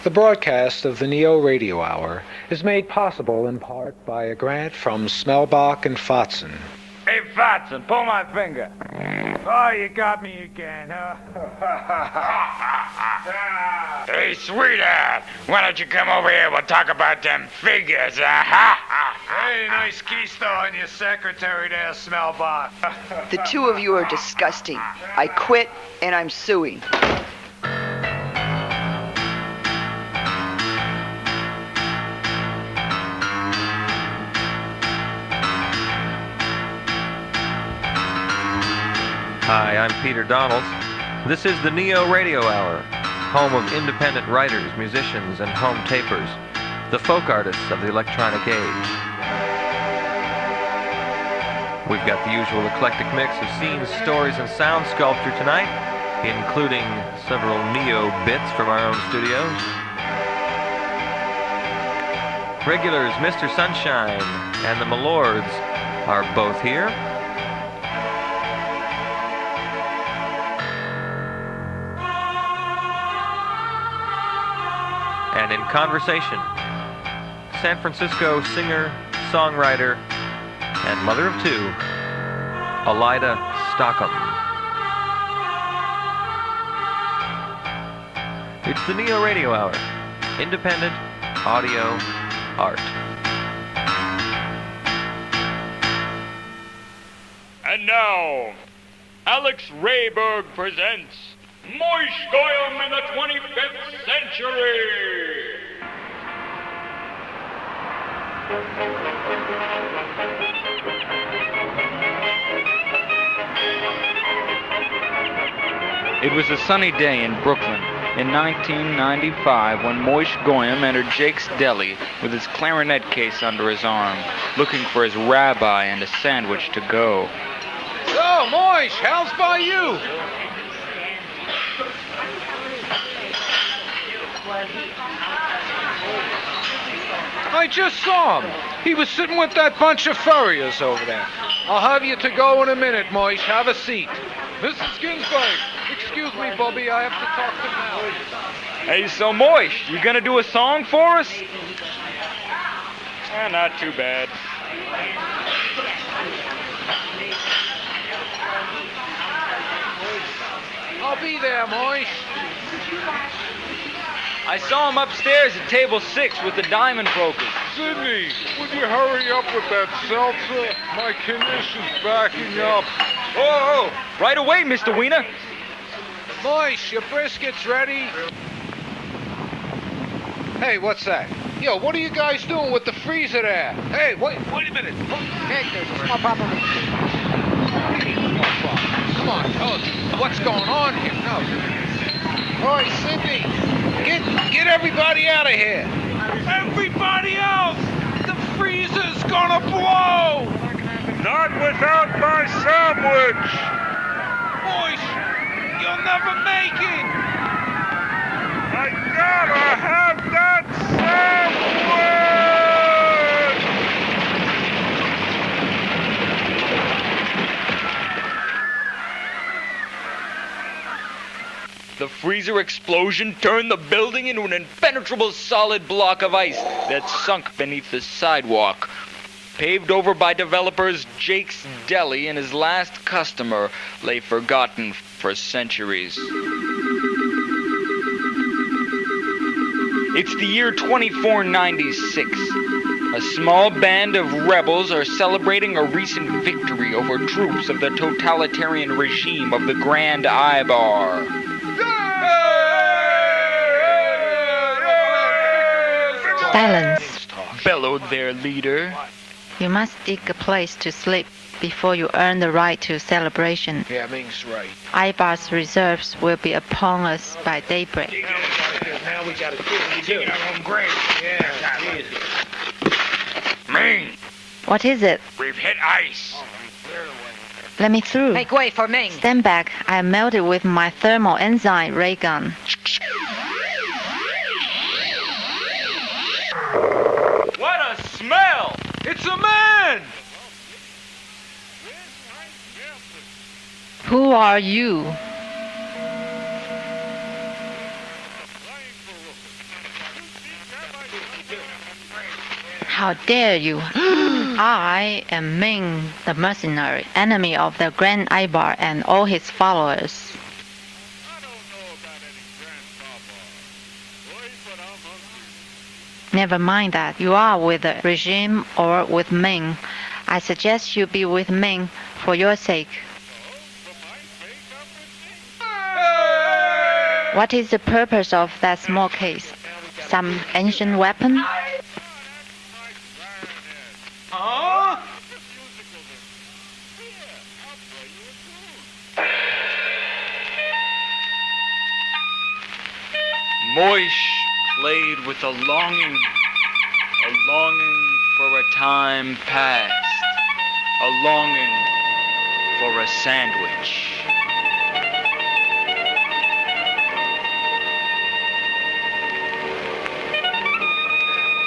The broadcast of the NeoRadio Hour is made possible in part by a grant from Smelbach and Fotzen. Hey, Fotzen, pull my finger. Oh, you got me again, huh? Hey, sweetheart, why don't you come over here? We'll talk about them figures. Hey, nice keister on your secretary there, Smelbach. The two of you are disgusting. I quit, and I'm suing. Hi, I'm Peter Donalds. This is the NeoRadio Hour, home of independent writers, musicians, and home tapers, the folk artists of the electronic age. We've got the usual eclectic mix of scenes, stories, and sound sculpture tonight, including several Neo bits from our own studios. Regulars Mr. Sunshine and the Milords are both here. And in conversation, San Francisco singer, songwriter, and mother of two, Elida Stockham. It's the NeoRadio Hour, independent audio art. And now, Alex Rayberg presents Moish Goyim in the 25th Century! It was a sunny day in Brooklyn in 1995 when Moish Goyim entered Jake's Deli with his clarinet case under his arm, looking for his rabbi and a sandwich to go. So, Moish, how's by you? I just saw him. He was sitting with that bunch of furriers over there. I'll have you to go in a minute, Moish. Have a seat. Mrs. Ginsburg, excuse me, Bubby. I have to talk to Mel. Hey, so Moish, you gonna do a song for us? Not too bad. I'll be there, Moish. I saw him upstairs at table 6 with the diamond brokers. Sidney, would you hurry up with that seltzer? My condition's backing up. Oh, right away, Mr. Wiener. Moish, your brisket's ready. Hey, what's that? Yo, what are you guys doing with the freezer there? Hey, wait a minute. Hey, there's a small problem. Come on, tell us what's going on here. No. All right, Sidney, get everybody out of here. Everybody else! The freezer's gonna blow! Not without my sandwich! Boys, you'll never make it! I gotta have that sandwich! The freezer explosion turned the building into an impenetrable solid block of ice that sunk beneath the sidewalk. Paved over by developers, Jake's Deli and his last customer lay forgotten for centuries. It's the year 2496. A small band of rebels are celebrating a recent victory over troops of the totalitarian regime of the Grand Ibar. Silence. Bellowed their leader. You must dig a place to sleep before you earn the right to celebration. Yeah, Ming's right. Ibar's reserves will be upon us by daybreak. Now we gotta dig our own grave. Yeah, Jesus. Ming, What is it? we've hit ice. Let me through. Make way for Ming. Stand back. I am melted with my thermal enzyme ray gun. What a smell! It's a man! Who are you? How dare you? I am Ming, the mercenary, enemy of the Grand Ibar and all his followers. I don't know about any grandpapa. Boy, but I'm hungry. Never mind that. You are with the regime or with Ming. I suggest you be with Ming for your sake. For my sake, I'm with me. What is the purpose of that small case? Some ancient weapon? Huh? Moish played with a longing for a time past, a longing for a sandwich.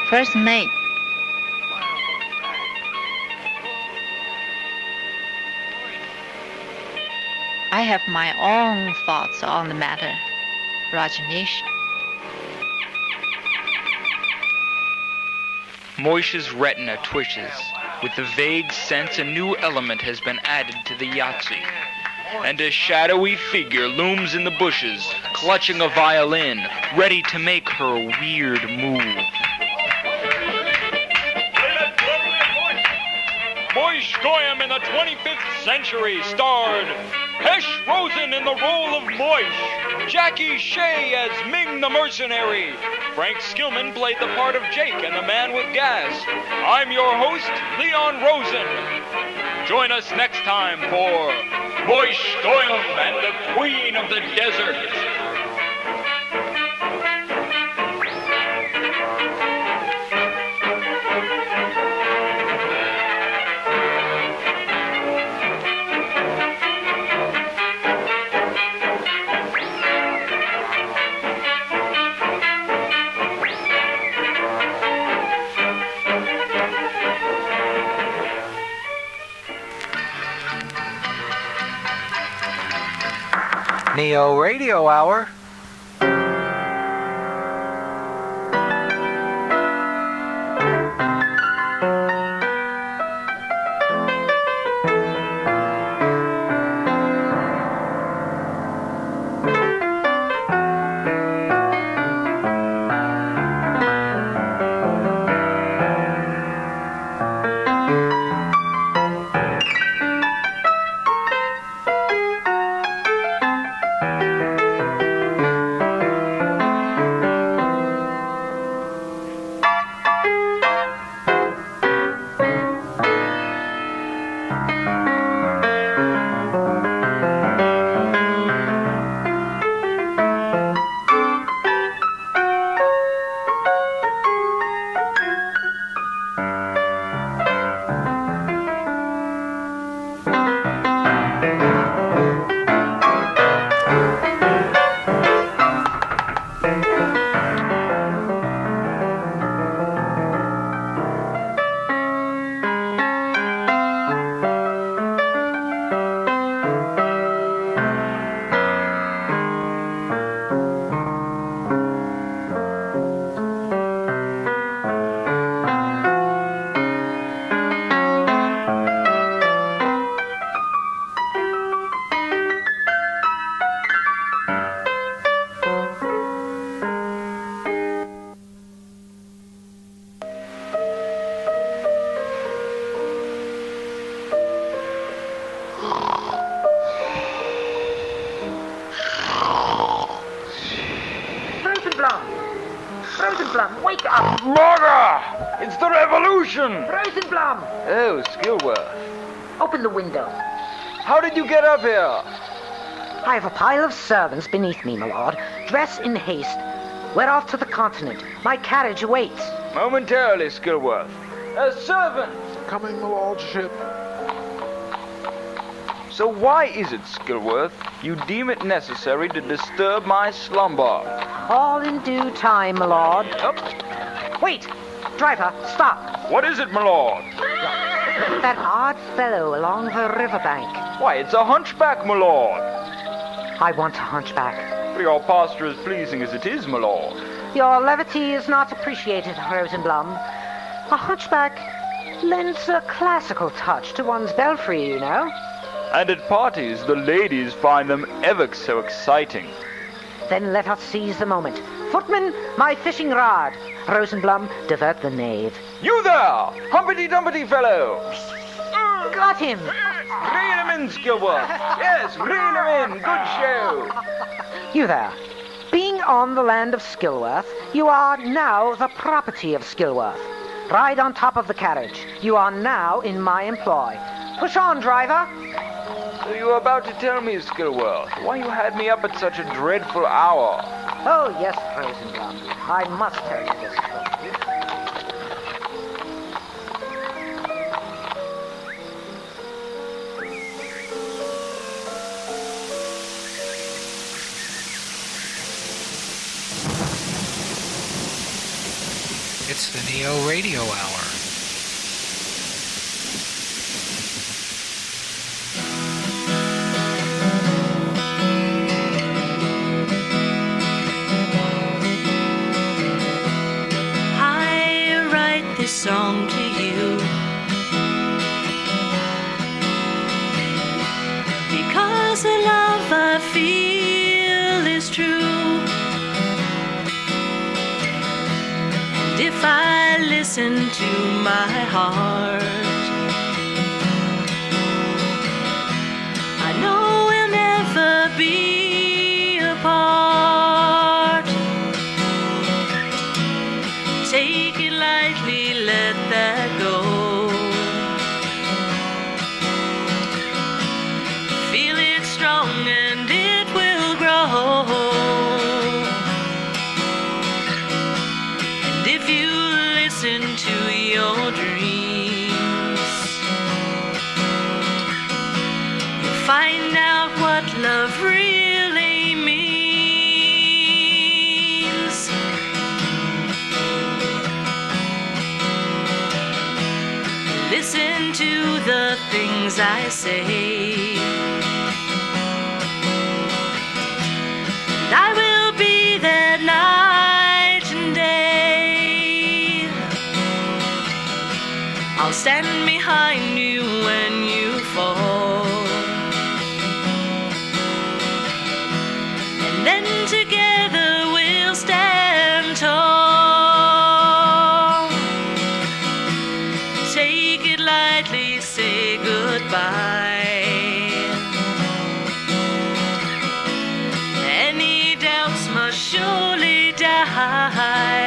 First mate. I have my own thoughts on the matter, Rajneesh. Moish's retina twitches with the vague sense a new element has been added to the Yahtzee, and a shadowy figure looms in the bushes, clutching a violin, ready to make her weird move. Moish Goyam in the 25th century starred Hesh Rosen in the role of Moish, Jackie Shea as Ming the mercenary, Frank Skillman played the part of Jake and the man with gas. I'm your host, Leon Rosen. Join us next time for Moish Goyam and the Queen of the Desert. Neo Radio Hour. Rosenblum, wake up! Mother! It's the revolution! Rosenblum! Oh, Skillworth. Open the window. How did you get up here? I have a pile of servants beneath me, my lord. Dress in haste. We're off to the continent. My carriage awaits. Momentarily, Skillworth. A servant! Coming, my lordship. So why is it, Skillworth, you deem it necessary to disturb my slumber? All in due time, my lord. Wait! Driver, stop! What is it, my lord? That odd fellow along the riverbank. Why, it's a hunchback, my lord. I want a hunchback. For your posture as pleasing as it is, my lord. Your levity is not appreciated, Rosenblum. A hunchback lends a classical touch to one's belfry, you know. And at parties, the ladies find them ever so exciting. Then let us seize the moment. Footman, my fishing rod. Rosenblum, divert the knave. You there, humpity-dumpity fellow! Got him! Reel him in, Skillworth! Yes, reel him in! Good show! You there. Being on the land of Skillworth, you are now the property of Skillworth. Ride on top of the carriage. You are now in my employ. Push on, driver. So you were about to tell me, Skillworth, why you had me up at such a dreadful hour. Oh, yes, Rosenblum. I must tell you this story. It's the Neo Radio Hour. I write this song to you because the love I feel is true. If I listen to my heart, I know we'll never be apart. Take it lightly, let that go. Feel it strong and it will grow. If you listen to your dreams, you'll find out what love really means. Listen to the things I say, and I will be there night and day. I'll stand behind you when you fall, and then together we'll stand tall. Take it lightly, say goodbye. Any doubts must surely die.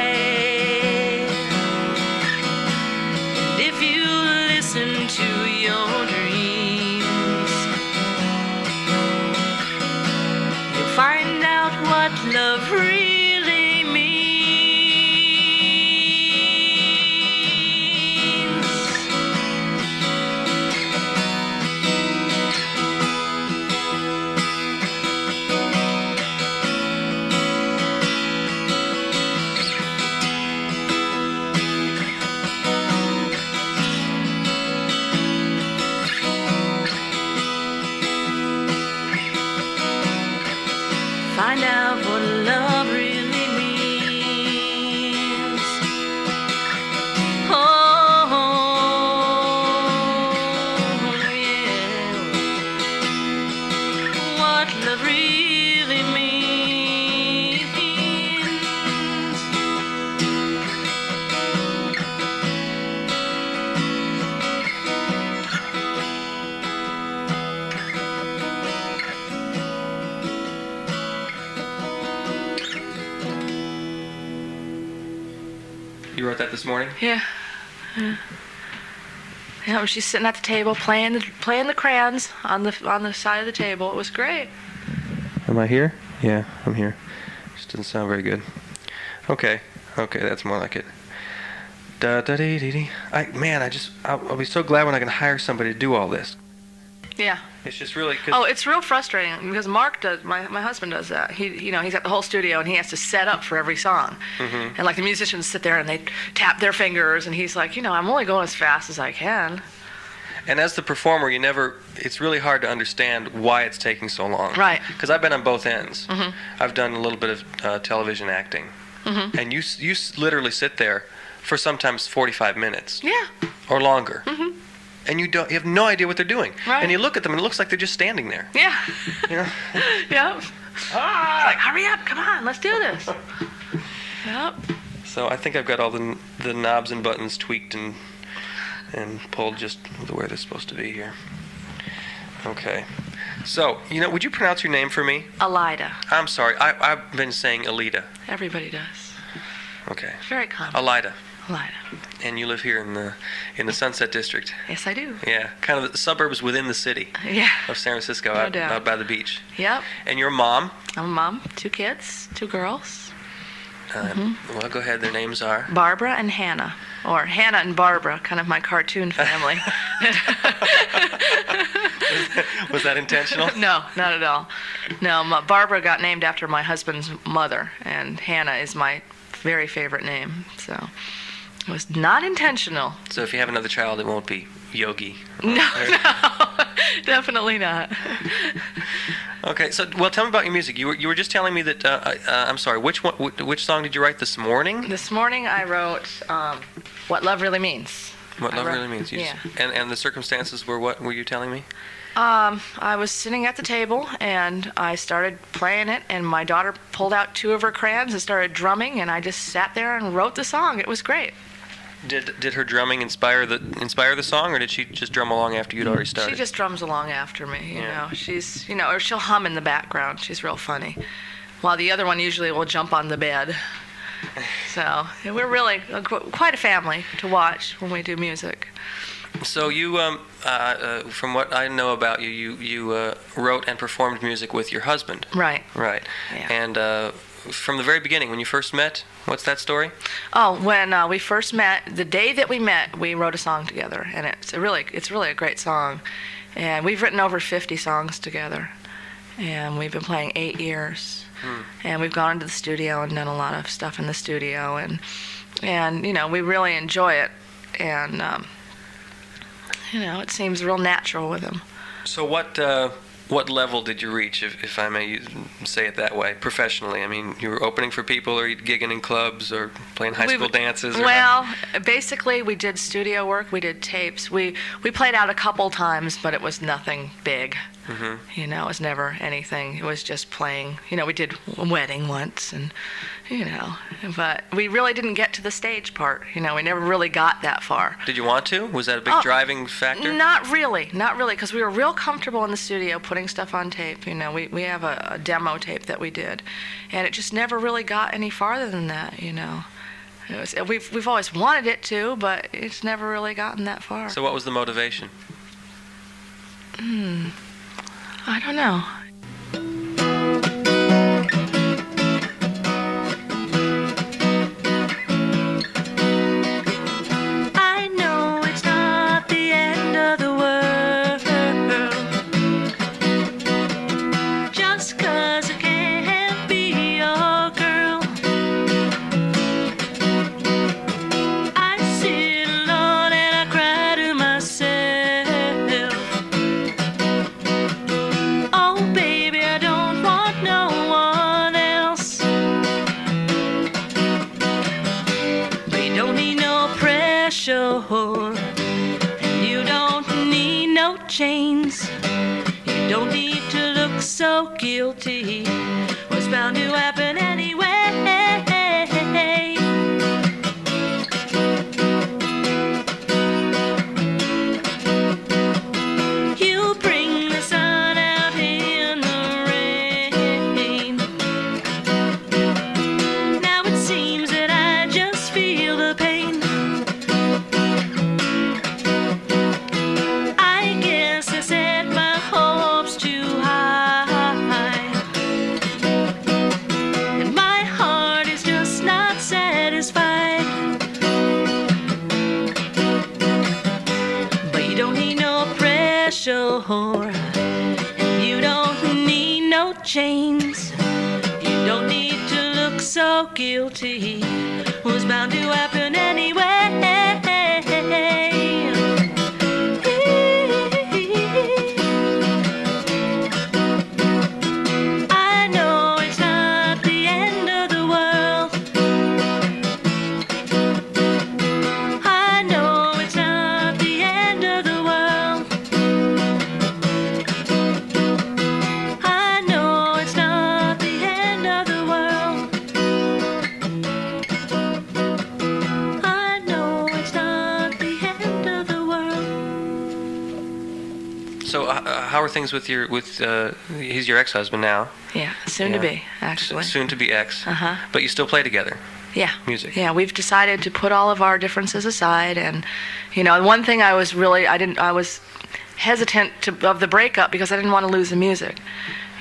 If you listen to your dreams, you'll find out what love really means. Find out what love really means. Oh, yeah. What love really means. You wrote that this morning? Yeah. Yeah, she's sitting at the table playing the crayons on the side of the table. It was great. Am I here? Yeah, I'm here. Just doesn't sound very good. Okay, that's more like it. Da da dee dee dee. I'll be so glad when I can hire somebody to do all this. Yeah. It's just really. Oh, it's real frustrating because Mark does. My husband does that. He's got the whole studio and he has to set up for every song. Mm-hmm. And like the musicians sit there and they tap their fingers and he's like, I'm only going as fast as I can. And as the performer, it's really hard to understand why it's taking so long. Right. Because I've been on both ends. Mm-hmm. I've done a little bit of television acting. Mm-hmm. And you literally sit there for sometimes 45 minutes. Yeah. Or longer. Mhm. And you have no idea what they're doing. Right. And you look at them and it looks like they're just standing there. Yeah. You know? Yep. It's like, hurry up, come on, let's do this. Yep. So I think I've got all the knobs and buttons tweaked and pulled just where they're supposed to be here. Okay. So, would you pronounce your name for me? Alida. I'm sorry. I've been saying Alida. Everybody does. Okay. Very common. Alida. Alida. And you live here in the Sunset District. Yes, I do. Yeah, kind of the suburbs within the city Yeah. of San Francisco, No doubt. out by the beach. Yep. And your mom? I'm a mom. 2 kids, 2 girls. Well, go ahead. Their names are? Barbara and Hannah. Or Hannah and Barbara, kind of my cartoon family. Was that intentional? No, not at all. No, Barbara got named after my husband's mother, and Hannah is my very favorite name. So it was not intentional. So if you have another child, it won't be Yogi. No, definitely not. Okay, so tell me about your music. You were just telling me that. I'm sorry. Which song did you write this morning? This morning I wrote "What Love Really Means." What love really means. Yeah. And the circumstances were what? Were you telling me? I was sitting at the table and I started playing it, and my daughter pulled out 2 of her crayons and started drumming, and I just sat there and wrote the song. It was great. Did her drumming inspire the song, or did she just drum along after you'd already started? She just drums along after me, you know. She's, or she'll hum in the background. She's real funny. While the other one usually will jump on the bed. So we're really quite a family to watch when we do music. So you, from what I know about you, you wrote and performed music with your husband. Right. Right. Yeah. And from the very beginning, when you first met, what's that story? Oh, when we first met, the day that we met, we wrote a song together, and it's really a great song. And we've written over 50 songs together, and we've been playing 8 years. And we've gone into the studio and done a lot of stuff in the studio, and we really enjoy it, and it seems real natural with him. So what level did you reach, if I may say it that way, professionally? I mean, you were opening for people, or you gigging in clubs, or playing high school dances? Well, basically, we did studio work. We did tapes. We played out a couple times, but it was nothing big. Mm-hmm. It was never anything. It was just playing. We did a wedding once, and but we really didn't get to the stage part. We never really got that far. Did you want to? Was that a big driving factor? Not really, because we were real comfortable in the studio putting stuff on tape. We have a demo tape that we did, and it just never really got any farther than that. We've always wanted it to, but it's never really gotten that far. So what was the motivation? I don't know. I know it's not the end of the world, just 'cause I can't be your girl. I sit alone and I cry to myself. Oh, baby, I don't want no one else. But you don't need no pressure, and you don't need no chains. You don't need to look so guilty. What's bound to happen anyway? You bring the sun out in the rain. Now it seems that I just feel the pain. I guess I set my hopes too high, and my heart is just not satisfied. But you don't need no pressure, and you don't need no chains. You don't need to look so guilty. What's bound to happen anyway? I know it's not the end of the world, how are things with he's your ex-husband now? Yeah, soon to be, actually. Soon to be ex. Uh-huh. But you still play together. Yeah. Music. Yeah, we've decided to put all of our differences aside, and one thing I was hesitant of the breakup because I didn't want to lose the music,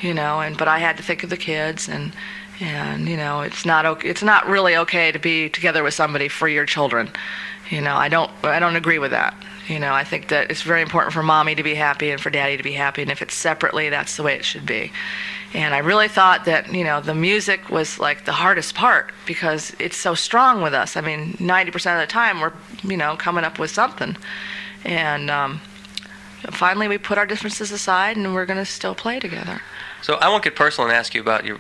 but I had to think of the kids, and it's not really okay to be together with somebody for your children. I don't agree with that. I think that it's very important for mommy to be happy and for daddy to be happy, and if it's separately, that's the way it should be. And I really thought that, the music was like the hardest part because it's so strong with us. I mean, 90% of the time we're, coming up with something. And finally we put our differences aside and we're going to still play together. So I won't get personal and ask you about your,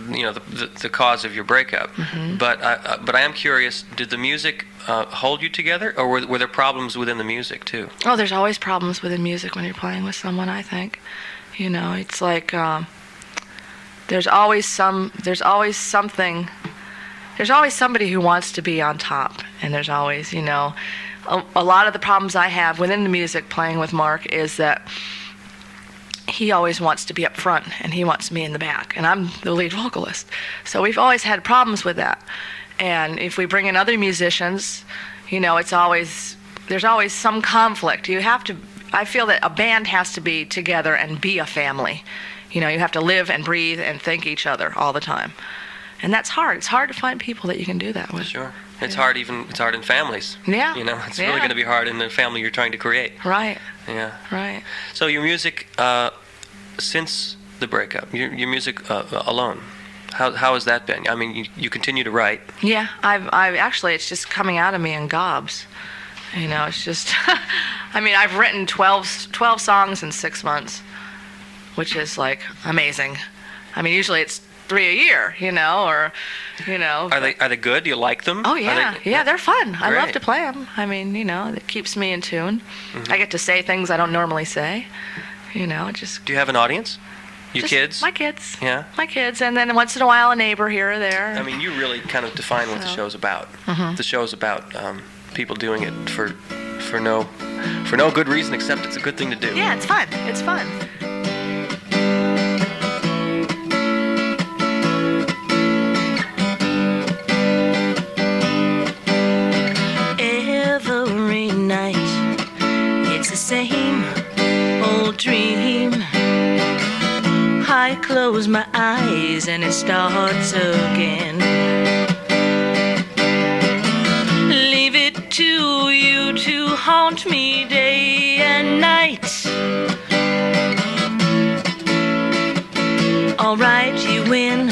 the cause of your breakup. Mm-hmm. But I am curious, did the music hold you together, or were there problems within the music too? Oh, there's always problems within music when you're playing with someone, I think. It's like... There's always somebody who wants to be on top, and there's always, a lot of the problems I have within the music playing with Mark is that he always wants to be up front, and he wants me in the back, and I'm the lead vocalist. So we've always had problems with that. And if we bring in other musicians, there's always some conflict. I feel that a band has to be together and be a family. You have to live and breathe and think each other all the time. And that's hard. It's hard to find people that you can do that with. Sure. It's hard in families. Yeah. It's really going to be hard in the family you're trying to create. Right. Yeah. Right. So your music, since the breakup, your music alone, how has that been? I mean, you continue to write. Yeah. I've actually, it's just coming out of me in gobs. It's just, I've written 12 songs in 6 months. Which is like amazing. Usually it's 3 a year, Are they good? Do you like them? Oh yeah, they're fun. Great. I love to play them. It keeps me in tune. Mm-hmm. I get to say things I don't normally say. It just. Do you have an audience? Your kids? My kids. Yeah. My kids, and then once in a while a neighbor here or there. You really kind of define what the show's about. Mm-hmm. The show's about people doing it for no good reason except it's a good thing to do. Yeah, it's fun. It's fun. Same old dream. I close my eyes and it starts again. Leave it to you to haunt me day and night. Alright, you win.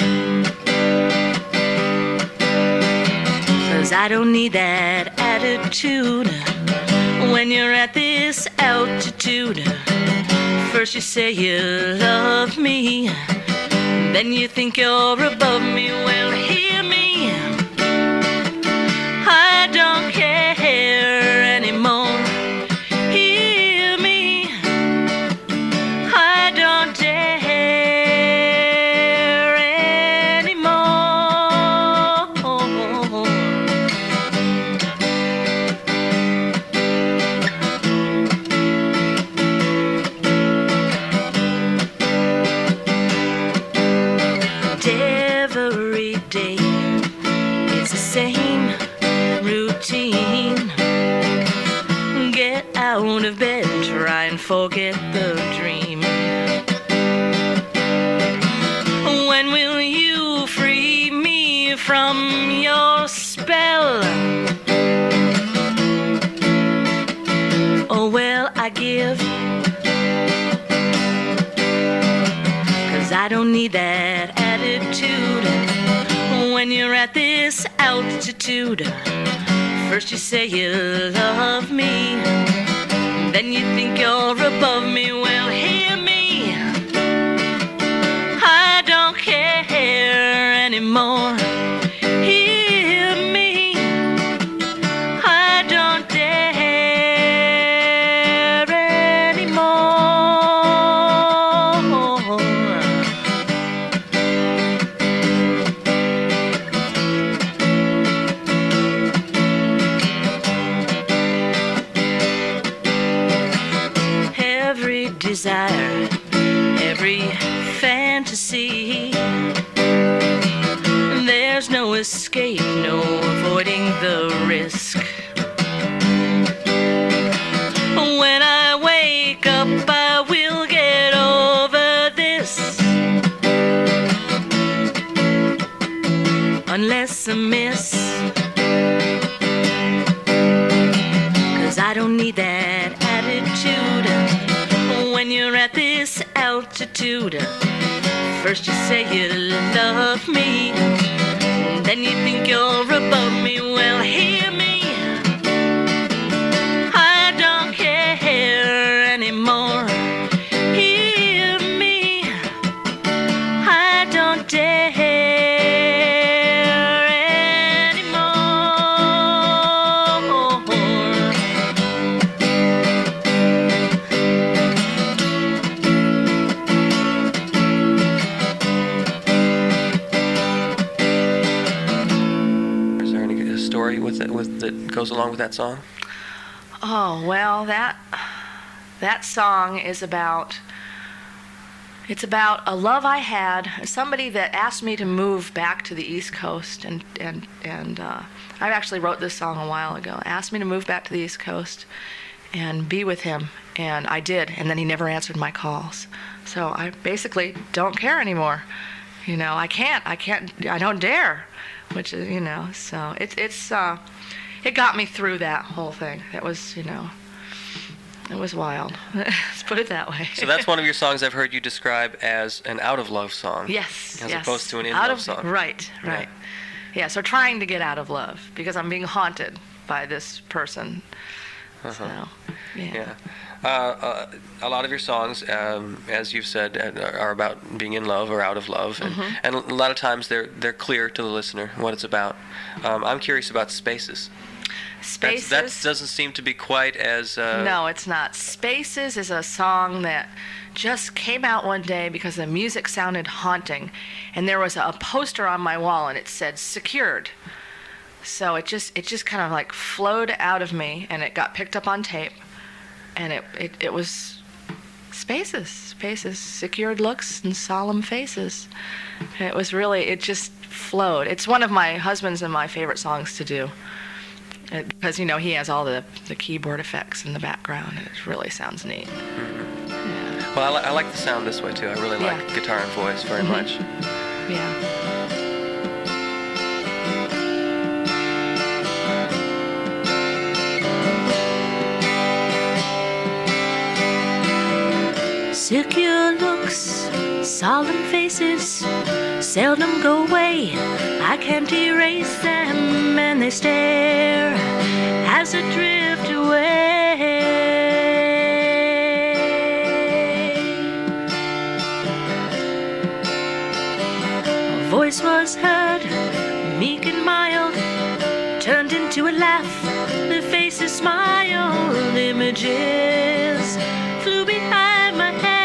'Cause I don't need that attitude. When you're at this altitude, first you say you love me, then you think you're above me. Well, hear me, I don't care anymore. Hear me, I don't dare anymore. Every day it's the same routine. Get out of bed, try and forget the dream. When will you free me from your spell? Oh well, I give, 'cause I don't need that attitude. When you're at this altitude, first you say you love me, then you think you're above me. Well, hear me, I don't care anymore. Hear me, I don't dare anymore. escape, no avoiding the risk. When I wake up, I will get over this. Unless I miss, 'cause I don't need that attitude. When you're at this altitude, first you say you love me, then you think you're above me. Well, hear me, I don't care anymore. Hear me, I don't dare anymore. Is there any story with that goes along with that song? Oh, well, that song is about, it's about a love I had, somebody that asked me to move back to the East Coast, and I actually wrote this song a while ago. Asked me to move back to the East Coast and be with him, and I did, and then he never answered my calls. So I basically don't care anymore. You know, I don't dare, which is, you know, so it got me through that whole thing. It was, you know, it was wild. Let's put it that way. So that's one of your songs I've heard you describe as an out-of-love song. Yes, As yes. opposed to an in-love song. Right. Yeah, so trying to get out of love because I'm being haunted by this person. Uh-huh. So, yeah. A lot of your songs, as you've said, are about being in love or out of love, and a lot of times they're clear to the listener what it's about. I'm curious about Spaces. Spaces. That doesn't seem to be quite as... No, it's not. Spaces is a song that just came out one day because the music sounded haunting, and there was a poster on my wall, and it said "Secured." So it just kind of like flowed out of me, and it got picked up on tape, and it was Spaces, secured looks and solemn faces. And it was really, it just flowed. It's one of my husband's and my favorite songs to do. Because, you know, he has all the keyboard effects in the background, and it really sounds neat. Yeah. Well, I like the sound this way, too. I really like guitar and voice very much. Yeah. Secure looks, solemn faces, seldom go away. I can't erase them, and they stare as I drift away. A voice was heard, meek and mild, turned into a laugh. The faces smiled, images flew behind my head.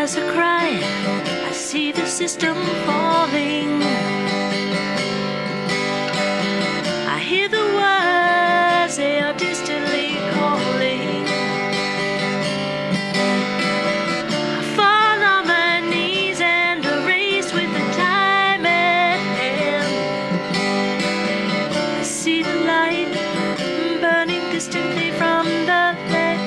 As I cry, I see the system falling. I hear the words, they are distantly calling. I fall on my knees and erase with the time at hand. I see the light burning distantly from the land.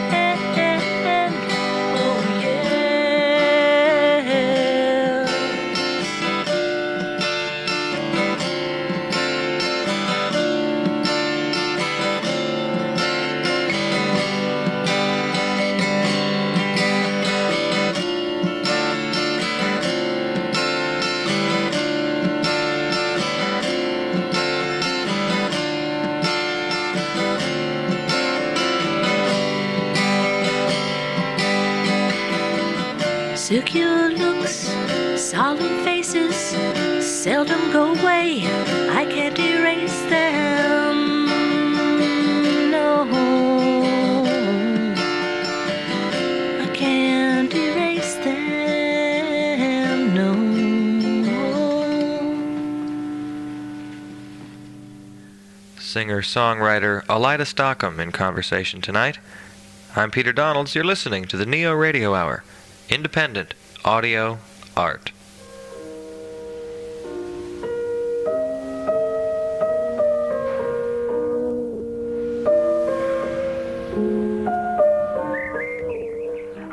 Secure looks, solemn faces, seldom go away. I can't erase them, no. I can't erase them, no. Singer-songwriter Elida Stockham in conversation tonight I'm Peter Donalds. You're listening to the NeoRadio Hour. Independent audio art.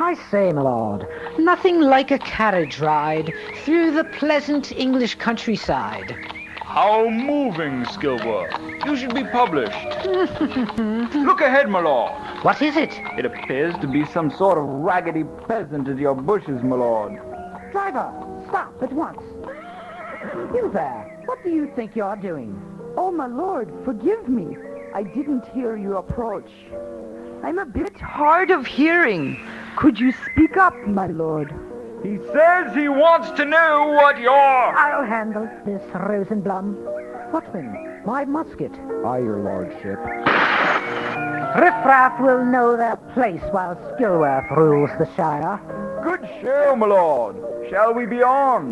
I say, my lord, nothing like a carriage ride through the pleasant English countryside. How moving, Skillworth. You should be published. Look ahead, my lord. What is it? It appears to be some sort of raggedy peasant at your bushes, my lord. Driver, stop at once. You there, what do you think you're doing? Oh, my lord, forgive me. I didn't hear you approach. I'm a bit hard of hearing. Could you speak up, my lord? He says he wants to know what you're... I'll handle this, Rosenblum. Footman, my musket. Aye, your lordship. Riffraff will know their place while Skillworth rules the Shire. Good show, my lord. Shall we be on?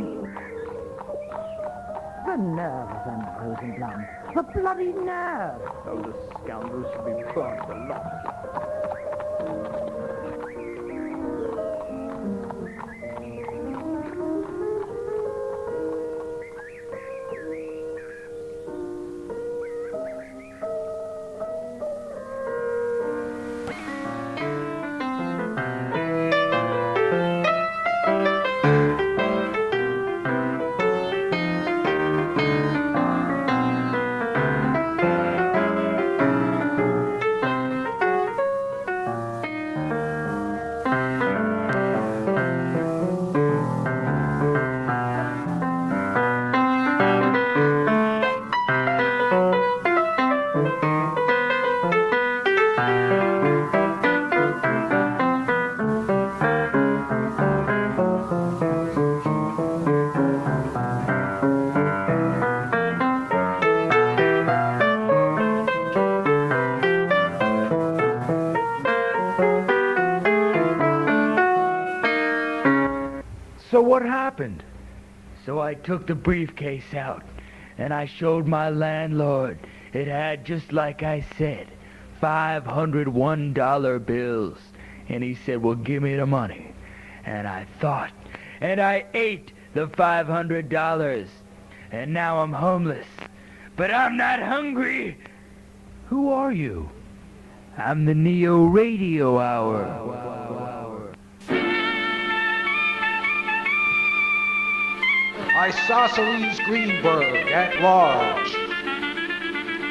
The nerve of them, Rosenblum. The bloody nerve. Oh, the scoundrels should be burnt alive. So what happened? So I took the briefcase out, and I showed my landlord. It had, just like I said, $501 bills. And he said, well, give me the money. And I thought, and I ate the $500. And now I'm homeless. But I'm not hungry. Who are you? I'm the NeoRadio Hour. Isosceles Greenberg at large.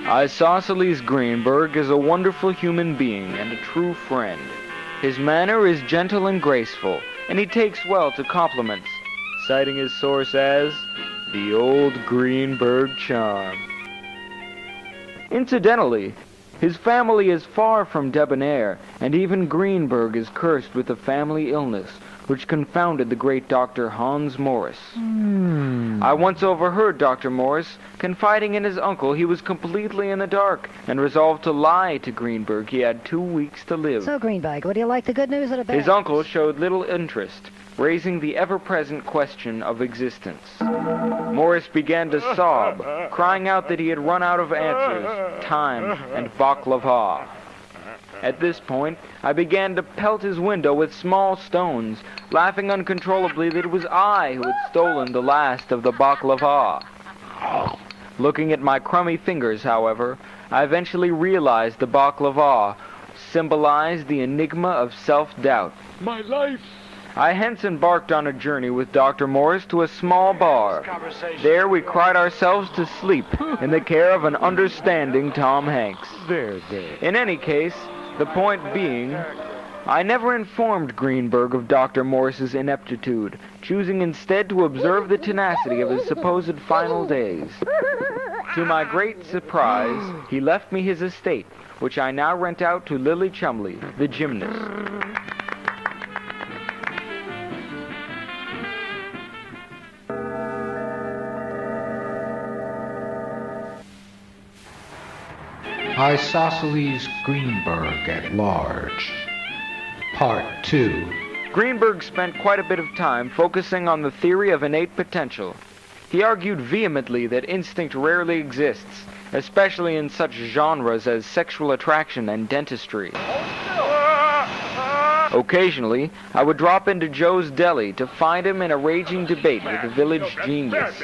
Isosceles Greenberg is a wonderful human being and a true friend. His manner is gentle and graceful, and he takes well to compliments, citing his source as the old Greenberg charm. Incidentally, his family is far from debonair, and even Greenberg is cursed with a family illness, which confounded the great Dr. Hans Morris. I once overheard Dr. Morris confiding in his uncle he was completely in the dark and resolved to lie to Greenberg he had 2 weeks to live. So, Greenberg, would you like the good news or the bad? His uncle showed little interest, raising the ever-present question of existence. Morris began to sob, crying out that he had run out of answers, time, and baklava. At this point, I began to pelt his window with small stones, laughing uncontrollably that it was I who had stolen the last of the baklava. Looking at my crummy fingers, however, I eventually realized the baklava symbolized the enigma of self-doubt. My life! I hence embarked on a journey with Dr. Morris to a small bar. There we cried ourselves to sleep in the care of an understanding Tom Hanks. In any case, the point being, I never informed Greenberg of Dr. Morris's ineptitude, choosing instead to observe the tenacity of his supposed final days. To my great surprise, he left me his estate, which I now rent out to Lily Chumley, the gymnast. Isosceles Greenberg at large. Part 2. Greenberg spent quite a bit of time focusing on the theory of innate potential. He argued vehemently that instinct rarely exists, especially in such genres as sexual attraction and dentistry. Occasionally, I would drop into Joe's Deli to find him in a raging debate with the village genius.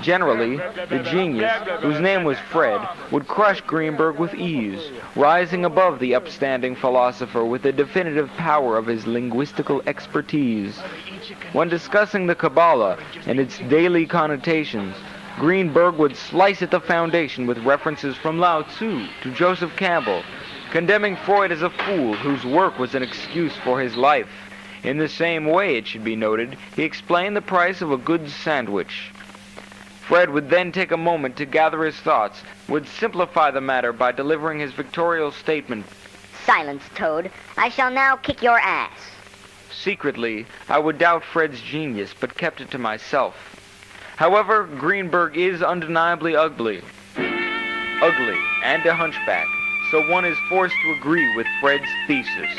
Generally, the genius, whose name was Fred, would crush Greenberg with ease, rising above the upstanding philosopher with the definitive power of his linguistical expertise. When discussing the Kabbalah and its daily connotations, Greenberg would slice at the foundation with references from Lao Tzu to Joseph Campbell, condemning Freud as a fool whose work was an excuse for his life. In the same way, it should be noted, he explained the price of a good sandwich. Fred would then take a moment to gather his thoughts, would simplify the matter by delivering his victorious statement. Silence, Toad. I shall now kick your ass. Secretly, I would doubt Fred's genius, but kept it to myself. However, Greenberg is undeniably ugly. Ugly, and a hunchback. So one is forced to agree with Fred's thesis.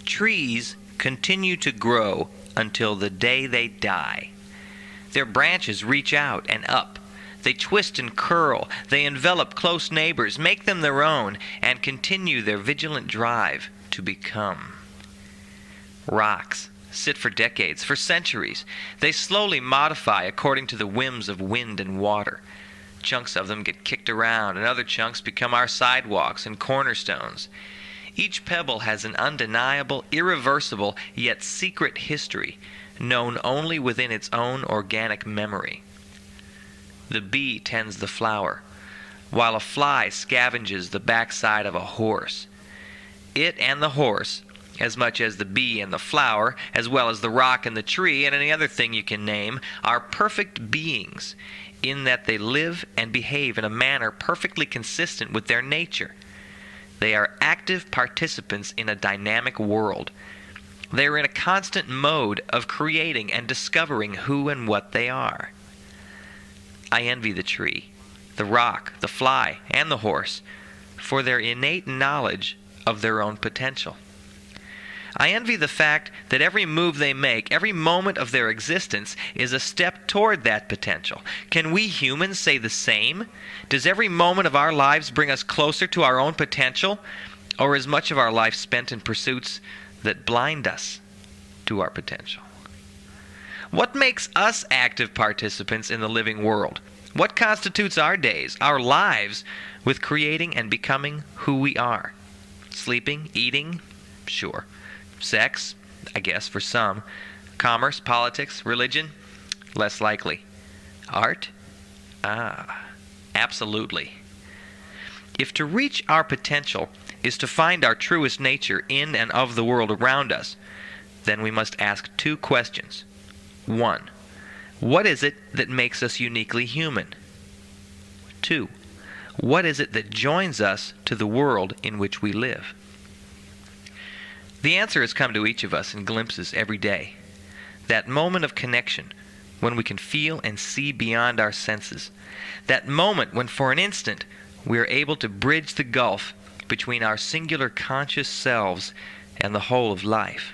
Trees continue to grow until the day they die. Their branches reach out and up. They twist and curl. They envelop close neighbors, make them their own, and continue their vigilant drive to become. Rocks sit for decades, for centuries. They slowly modify according to the whims of wind and water. Chunks of them get kicked around, and other chunks become our sidewalks and cornerstones. Each pebble has an undeniable, irreversible, yet secret history, known only within its own organic memory. The bee tends the flower, while a fly scavenges the backside of a horse. It and the horse, as much as the bee and the flower, as well as the rock and the tree and any other thing you can name, are perfect beings, in that they live and behave in a manner perfectly consistent with their nature. They are active participants in a dynamic world. They are in a constant mode of creating and discovering who and what they are. I envy the tree, the rock, the fly, and the horse for their innate knowledge of their own potential. I envy the fact that every move they make, every moment of their existence, is a step toward that potential. Can we humans say the same? Does every moment of our lives bring us closer to our own potential? Or is much of our life spent in pursuits that blind us to our potential? What makes us active participants in the living world? What constitutes our days, our lives, with creating and becoming who we are? Sleeping, eating? Sure. Sex, I guess for some. Commerce, politics, religion? Less likely. Art? Absolutely. If to reach our potential is to find our truest nature in and of the world around us, then we must ask two questions. 1. What is it that makes us uniquely human? 2. What is it that joins us to the world in which we live? The answer has come to each of us in glimpses every day. That moment of connection when we can feel and see beyond our senses. That moment when for an instant we are able to bridge the gulf between our singular conscious selves and the whole of life.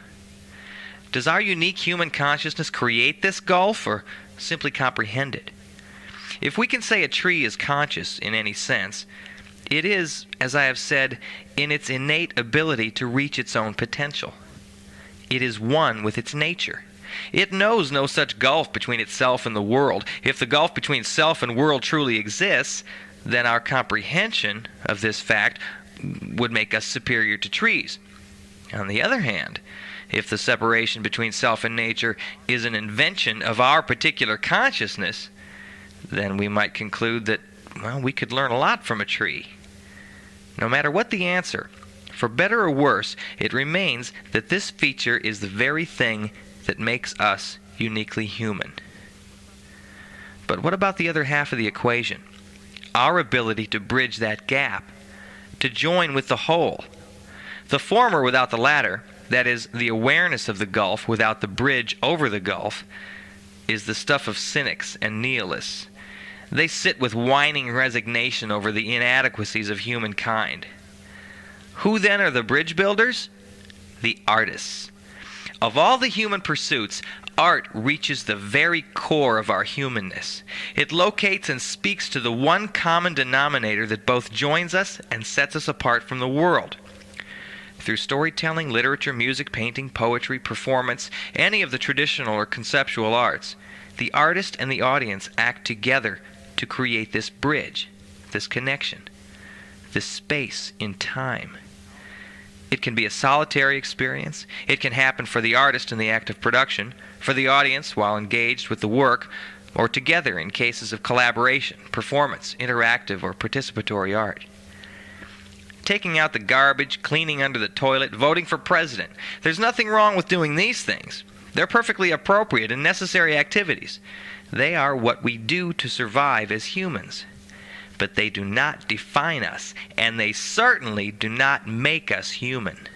Does our unique human consciousness create this gulf or simply comprehend it? If we can say a tree is conscious in any sense, it is, as I have said, in its innate ability to reach its own potential. It is one with its nature. It knows no such gulf between itself and the world. If the gulf between self and world truly exists, then our comprehension of this fact would make us superior to trees. On the other hand, if the separation between self and nature is an invention of our particular consciousness, then we might conclude that, well, we could learn a lot from a tree. No matter what the answer, for better or worse, it remains that this feature is the very thing that makes us uniquely human. But what about the other half of the equation? Our ability to bridge that gap, to join with the whole. The former without the latter, that is, the awareness of the gulf without the bridge over the gulf, is the stuff of cynics and nihilists. They sit with whining resignation over the inadequacies of humankind. Who then are the bridge builders? The artists. Of all the human pursuits, art reaches the very core of our humanness. It locates and speaks to the one common denominator that both joins us and sets us apart from the world. Through storytelling, literature, music, painting, poetry, performance, any of the traditional or conceptual arts, the artist and the audience act together to create this bridge, this connection, this space in time. It can be a solitary experience. It can happen for the artist in the act of production, for the audience while engaged with the work, or together in cases of collaboration, performance, interactive, or participatory art. Taking out the garbage, cleaning under the toilet, voting for president. There's nothing wrong with doing these things. They're perfectly appropriate and necessary activities. They are what we do to survive as humans. But they do not define us, and they certainly do not make us human.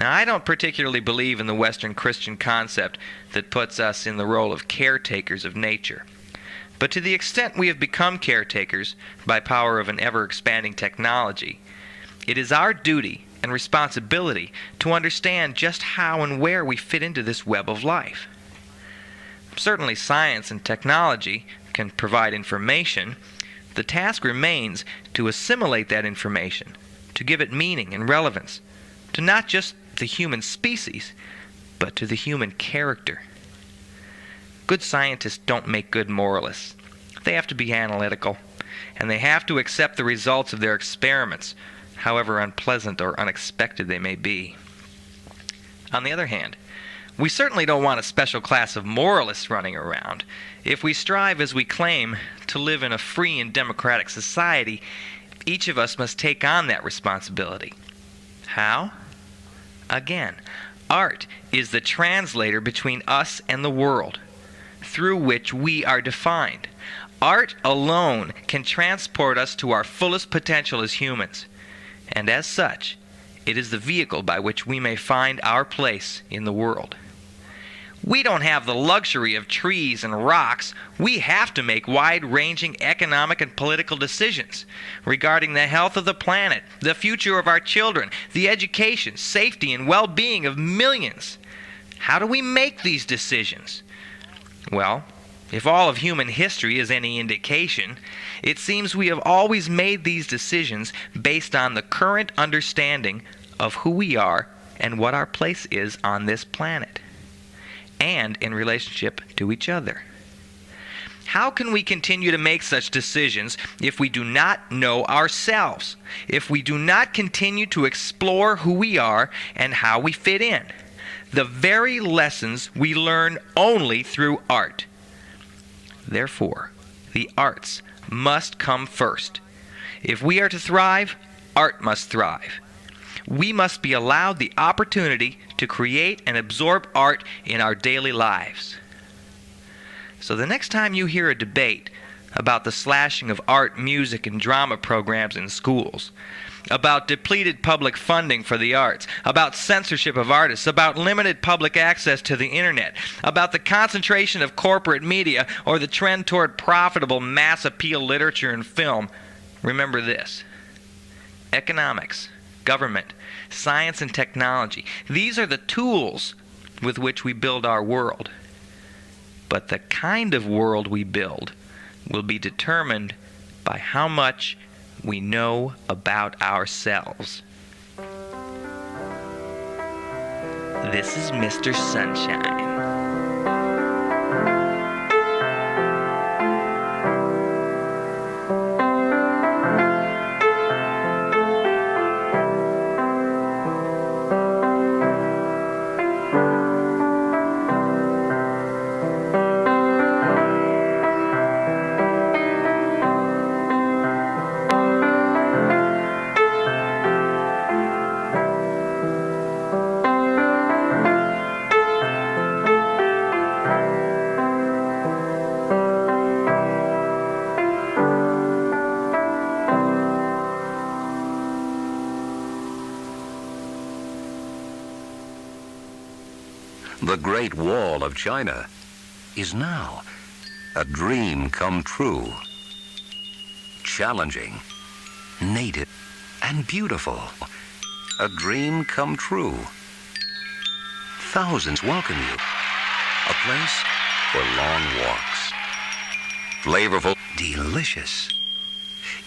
Now, I don't particularly believe in the Western Christian concept that puts us in the role of caretakers of nature. But to the extent we have become caretakers by power of an ever-expanding technology, it is our duty and responsibility to understand just how and where we fit into this web of life. Certainly science and technology can provide information. The task remains to assimilate that information, to give it meaning and relevance, to not just the human species, but to the human character. Good scientists don't make good moralists. They have to be analytical, and they have to accept the results of their experiments, however unpleasant or unexpected they may be. On the other hand, we certainly don't want a special class of moralists running around. If we strive, as we claim, to live in a free and democratic society, each of us must take on that responsibility. How? Again, art is the translator between us and the world, through which we are defined. Art alone can transport us to our fullest potential as humans, and as such, it is the vehicle by which we may find our place in the world. We don't have the luxury of trees and rocks. We have to make wide-ranging economic and political decisions regarding the health of the planet, the future of our children, the education, safety, and well-being of millions. How do we make these decisions? Well, if all of human history is any indication, it seems we have always made these decisions based on the current understanding of who we are and what our place is on this planet, and in relationship to each other. How can we continue to make such decisions if we do not know ourselves, if we do not continue to explore who we are and how we fit in? The very lessons we learn only through art. Therefore, the arts must come first. If we are to thrive, art must thrive. We must be allowed the opportunity to create and absorb art in our daily lives. So the next time you hear a debate about the slashing of art, music, and drama programs in schools, about depleted public funding for the arts, about censorship of artists, about limited public access to the internet, about the concentration of corporate media, or the trend toward profitable mass appeal literature and film, remember this: economics, government, science, and technology, these are the tools with which we build our world. But the kind of world we build will be determined by how much we know about ourselves. This is Mr. Sunshine. Great Wall of China is now a dream come true. Challenging, native, and beautiful. A dream come true. Thousands welcome you. A place for long walks. Flavorful, delicious,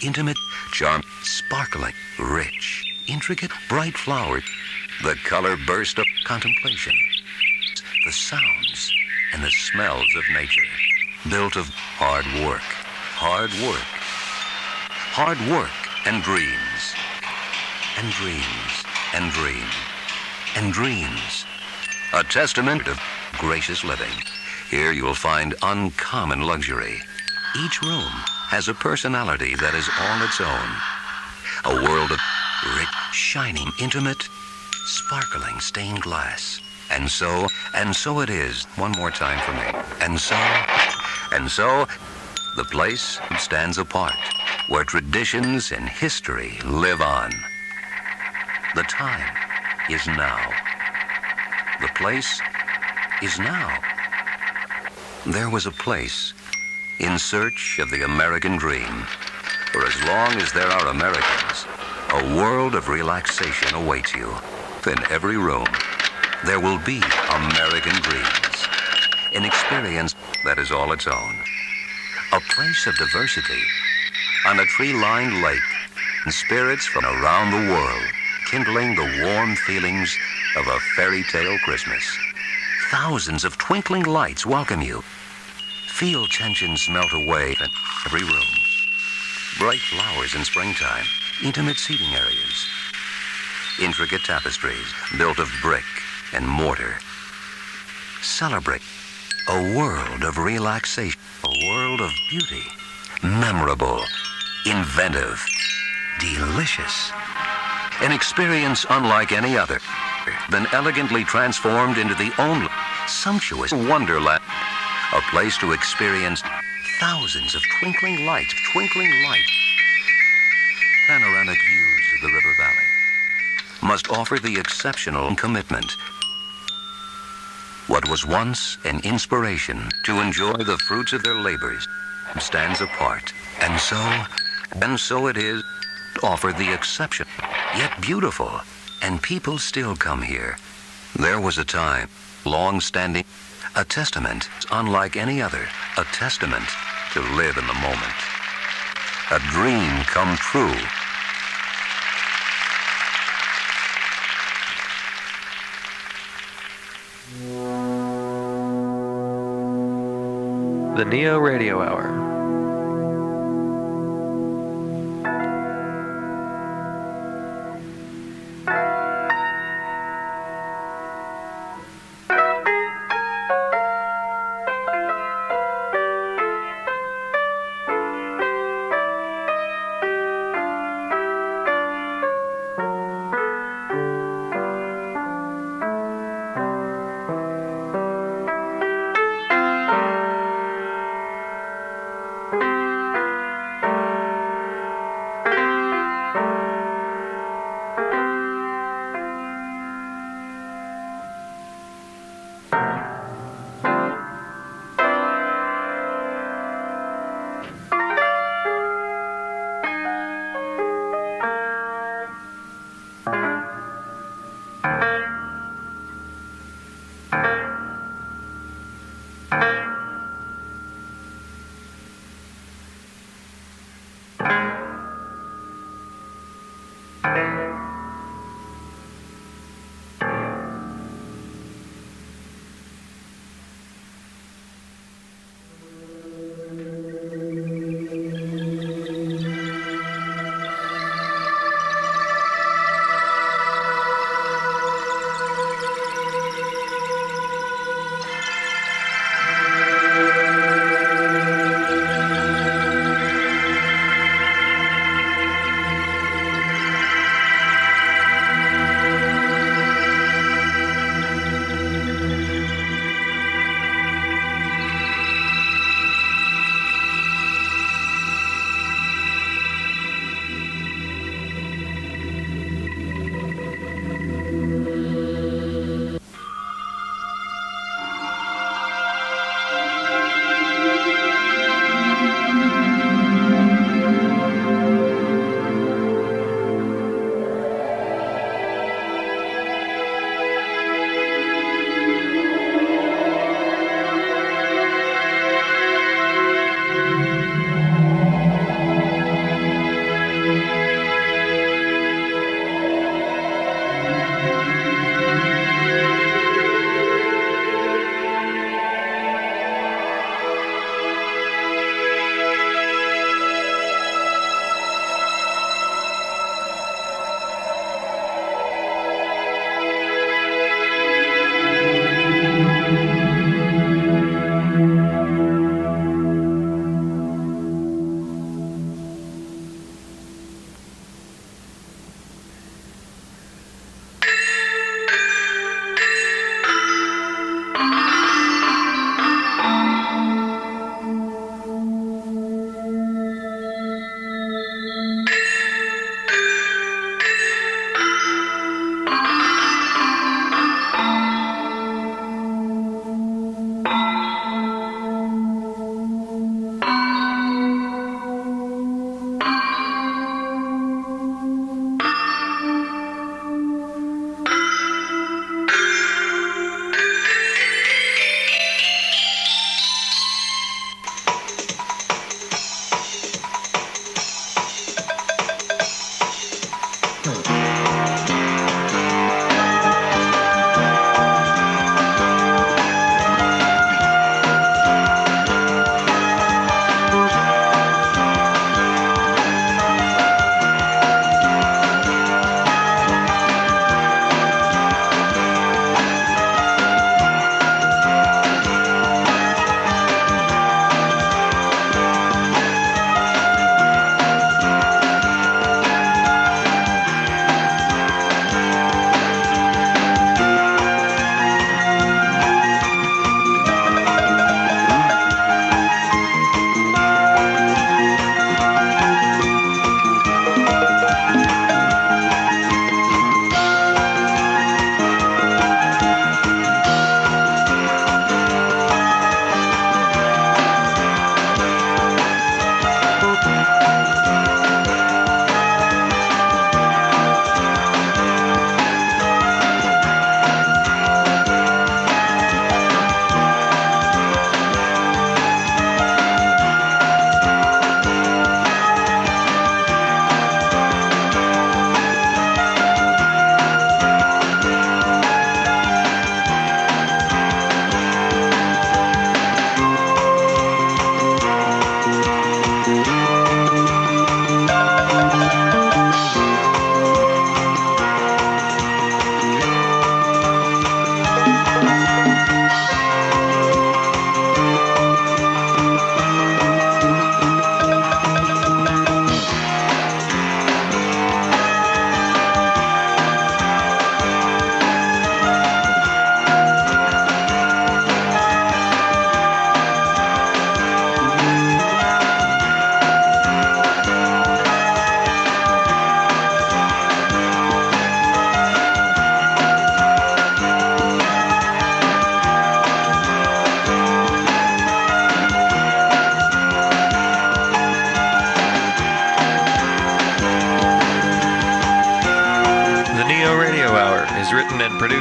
intimate, charm, sparkling, rich, intricate, bright flowers. The color burst of contemplation. The sounds and the smells of nature. Built of hard work, and dreams. And dreams, and dreams, and dreams. A testament of gracious living. Here you'll find uncommon luxury. Each room has a personality that is all its own. A world of rich, shining, intimate, sparkling stained glass. And so it is. One more time for me. And so, the place stands apart, where traditions and history live on. The time is now. The place is now. There was a place in search of the American dream. For as long as there are Americans, a world of relaxation awaits you. In every room, there will be American dreams. An experience that is all its own. A place of diversity. On a tree-lined lake, and spirits from around the world, kindling the warm feelings of a fairy tale Christmas. Thousands of twinkling lights welcome you. Feel tensions melt away in every room. Bright flowers in springtime, intimate seating areas. Intricate tapestries built of brick and mortar. Celebrate a world of relaxation, a world of beauty. Memorable, inventive, delicious. An experience unlike any other, then elegantly transformed into the only sumptuous wonderland. A place to experience thousands of twinkling lights. Panoramic views of the river valley must offer the exceptional commitment. What was once an inspiration to enjoy the fruits of their labors stands apart. And so it is to offer the exception, yet beautiful, and people still come here. There was a time, long-standing, a testament unlike any other, a testament to live in the moment. A dream come true. The NeoRadio Hour.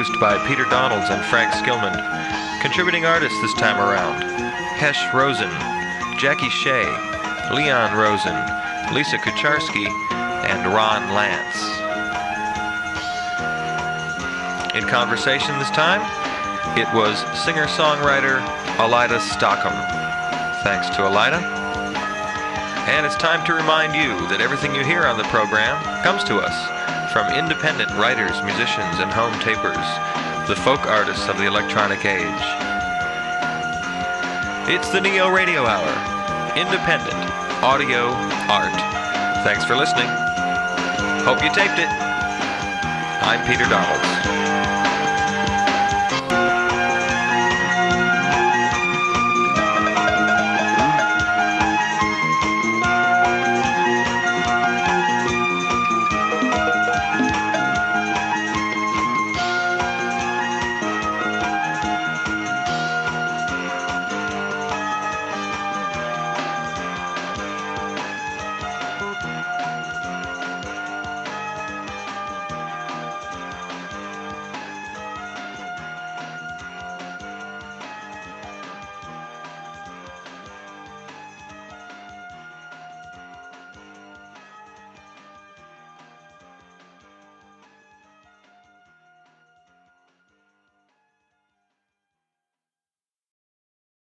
produced by Peter Donalds and Frank Skillman. Contributing artists this time around: Hesh Rosen, Jackie Shea, Leon Rosen, Lisa Kucharski, and Ron Lance. In conversation this time, it was singer-songwriter Elida Stockham. Thanks to Elida. And it's time to remind you that everything you hear on the program comes to us from independent writers, musicians, and home tapers, the folk artists of the electronic age. It's the Neo Radio Hour, independent audio art. Thanks for listening. Hope you taped it. I'm Peter Donalds.